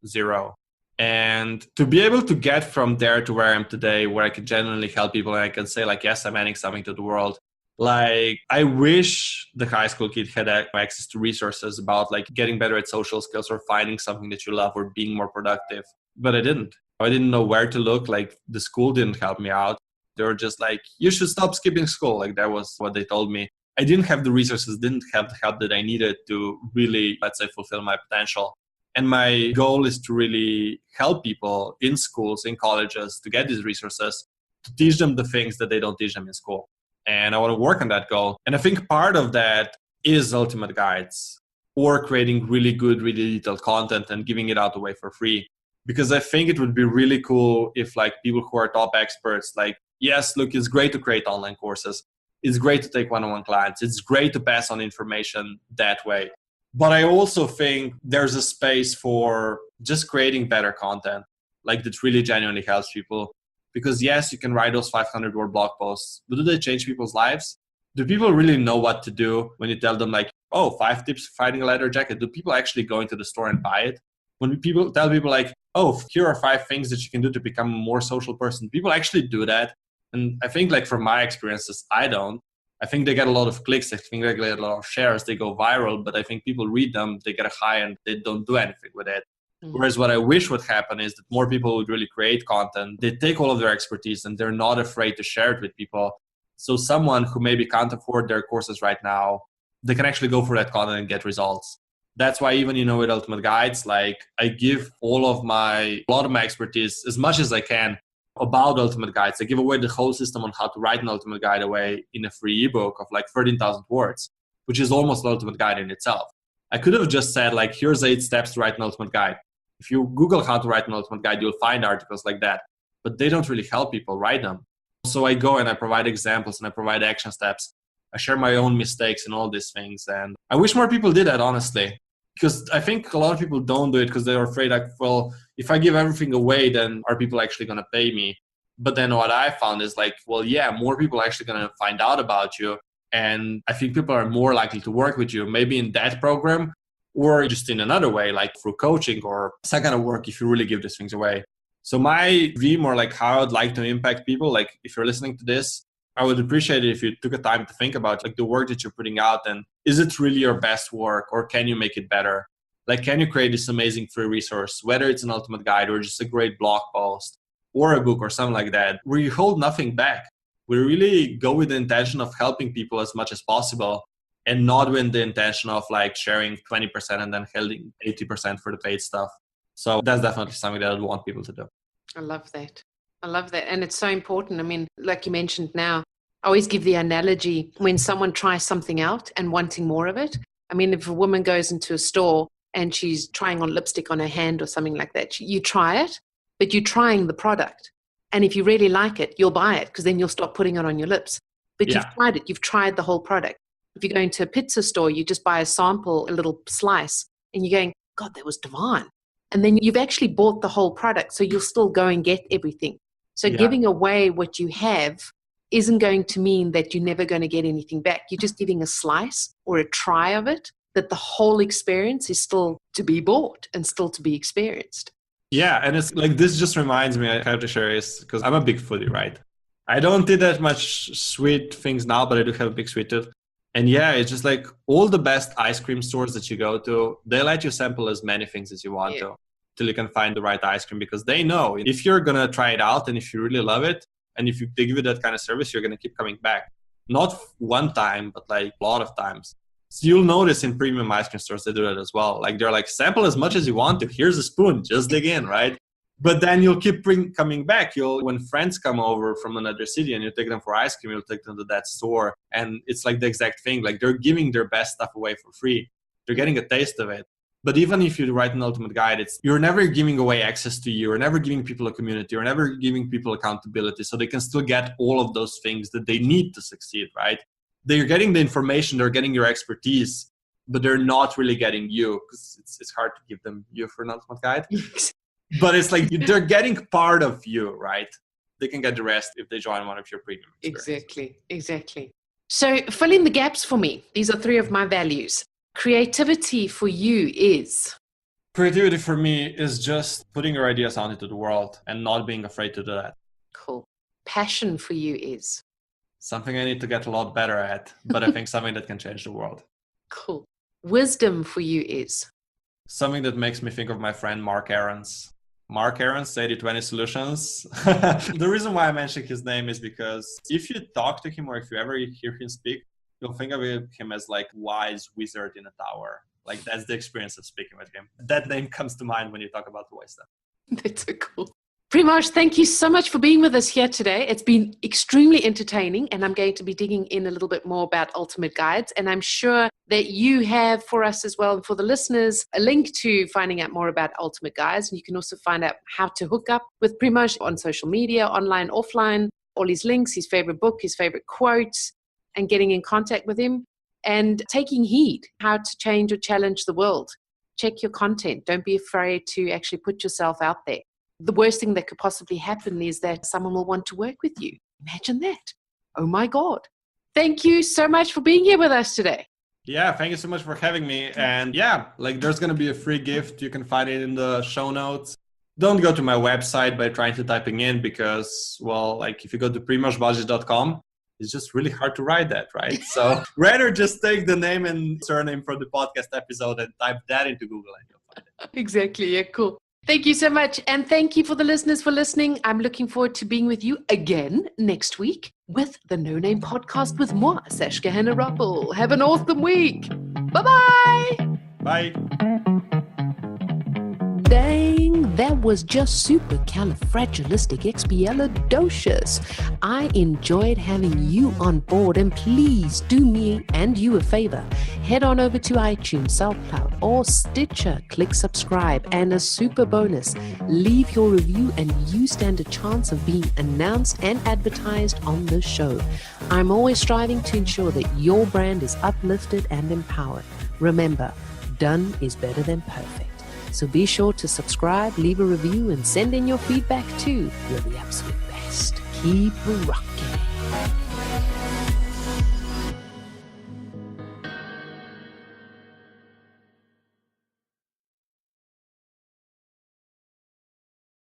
zero. And to be able to get from there to where I am today, where I can genuinely help people and I can say like, yes, I'm adding something to the world. Like, I wish the high school kid had access to resources about like getting better at social skills or finding something that you love or being more productive. But I didn't. I didn't know where to look. Like, the school didn't help me out. They were just like, you should stop skipping school. Like, that was what they told me. I didn't have the resources, didn't have the help that I needed to really, let's say, fulfill my potential. And my goal is to really help people in schools, in colleges, to get these resources, to teach them the things that they don't teach them in school. And I want to work on that goal. And I think part of that is ultimate guides or creating really good, really detailed content and giving it out away for free. Because I think it would be really cool if like people who are top experts, like, yes, look, it's great to create online courses. It's great to take one-on-one clients. It's great to pass on information that way. But I also think there's a space for just creating better content, like that really genuinely helps people. Because yes, you can write those 500-word blog posts, but do they change people's lives? Do people really know what to do when you tell them like, oh, 5 tips for finding a leather jacket? Do people actually go into the store and buy it? When people tell people like, oh, here are 5 things that you can do to become a more social person, people actually do that. And I think like from my experiences, I don't. I think they get a lot of clicks. I think they get a lot of shares. They go viral, but I think people read them, they get a high and they don't do anything with it. Whereas what I wish would happen is that more people would really create content. They take all of their expertise and they're not afraid to share it with people. So someone who maybe can't afford their courses right now, they can actually go for that content and get results. That's why even, with Ultimate Guides, like I give a lot of my expertise as much as I can about Ultimate Guides. I give away the whole system on how to write an Ultimate Guide away in a free ebook of like 13,000 words, which is almost an Ultimate Guide in itself. I could have just said like, here's 8 steps to write an Ultimate Guide. If you Google how to write an Ultimate Guide, you'll find articles like that, but they don't really help people write them. So I go and I provide examples and I provide action steps. I share my own mistakes and all these things. And I wish more people did that, honestly, because I think a lot of people don't do it because they're afraid like, well, if I give everything away, then are people actually going to pay me? But then what I found is like, well, yeah, more people are actually going to find out about you. And I think people are more likely to work with you, maybe in that program, or just in another way, like through coaching or some kind of work if you really give these things away. So my dream, or like how I'd like to impact people, like if you're listening to this, I would appreciate it if you took a time to think about like the work that you're putting out and is it really your best work or can you make it better? Like, can you create this amazing free resource, whether it's an Ultimate Guide or just a great blog post or a book or something like that, where you hold nothing back. We really go with the intention of helping people as much as possible, and not with the intention of like sharing 20% and then holding 80% for the paid stuff. So that's definitely something that I want people to do. I love that. And it's so important. I mean, like you mentioned now, I always give the analogy when someone tries something out and wanting more of it. I mean, if a woman goes into a store and she's trying on lipstick on her hand or something like that, you try it, but you're trying the product. And if you really like it, you'll buy it because then you'll start putting it on your lips. But You've tried it. You've tried the whole product. If you go into a pizza store, you just buy a sample, a little slice, and you're going, God, that was divine. And then you've actually bought the whole product, so you'll still go and get everything. So giving away what you have isn't going to mean that you're never going to get anything back. You're just giving a slice or a try of it, that the whole experience is still to be bought and still to be experienced. Yeah, and it's like, this just reminds me, I have to share this because I'm a big foodie, right? I don't do that much sweet things now, but I do have a big sweet tooth. And yeah, it's just like all the best ice cream stores that you go to, they let you sample as many things as you want to till you can find the right ice cream, because they know if you're going to try it out and if you really love it, and if they give you that kind of service, you're going to keep coming back. Not one time, but like a lot of times. So you'll notice in premium ice cream stores, they do that as well. Like they're like, sample as much as you want to. Here's a spoon, just dig in, right? But then you'll keep coming back. When friends come over from another city and you take them for ice cream, you'll take them to that store. And it's like the exact thing. Like they're giving their best stuff away for free. They're getting a taste of it. But even if you write an Ultimate Guide, you're never giving away access to you. You're never giving people a community. You're never giving people accountability. So they can still get all of those things that they need to succeed, right? They're getting the information. They're getting your expertise, but they're not really getting you, because it's hard to give them you for an Ultimate Guide. But it's like they're getting part of you, right? They can get the rest if they join one of your premium experiences. Exactly. So fill in the gaps for me. These are 3 of my values. Creativity for you is? Creativity for me is just putting your ideas out into the world and not being afraid to do that. Cool. Passion for you is? Something I need to get a lot better at, but I think something that can change the world. Cool. Wisdom for you is? Something that makes me think of my friend Mark Aarons. Mark Aarons, 80/20 Solutions. The reason why I mention his name is because if you talk to him or if you ever hear him speak, you'll think of him as like wise wizard in a tower. Like that's the experience of speaking with him. That name comes to mind when you talk about the wise stuff. That's so cool. Primozs, thank you so much for being with us here today. It's been extremely entertaining, and I'm going to be digging in a little bit more about Ultimate Guides. And I'm sure that you have for us as well, and for the listeners, a link to finding out more about Ultimate Guides. And you can also find out how to hook up with Primozs on social media, online, offline, all his links, his favorite book, his favorite quotes, and getting in contact with him and taking heed how to change or challenge the world. Check your content. Don't be afraid to actually put yourself out there. The worst thing that could possibly happen is that someone will want to work with you. Imagine that. Oh my God. Thank you so much for being here with us today. Yeah, thank you so much for having me. And yeah, like there's going to be a free gift. You can find it in the show notes. Don't go to my website by trying to typing in because, well, like if you go to primozbozic.com, it's just really hard to write that, right? So rather just take the name and surname from the podcast episode and type that into Google and you'll find it. Exactly. Yeah, cool. Thank you so much. And thank you for the listeners for listening. I'm looking forward to being with you again next week with the No Name Podcast with moi, Sashka Hanna-Ruppel. Have an awesome week. Bye-bye. Bye. Dang, that was just supercalifragilisticexpialidocious. I enjoyed having you on board, and please do me and you a favor. Head on over to iTunes, SoundCloud, or Stitcher. Click subscribe, and a super bonus, leave your review and you stand a chance of being announced and advertised on the show. I'm always striving to ensure that your brand is uplifted and empowered. Remember, done is better than perfect. So be sure to subscribe, leave a review, and send in your feedback too. You're the absolute best. Keep rocking.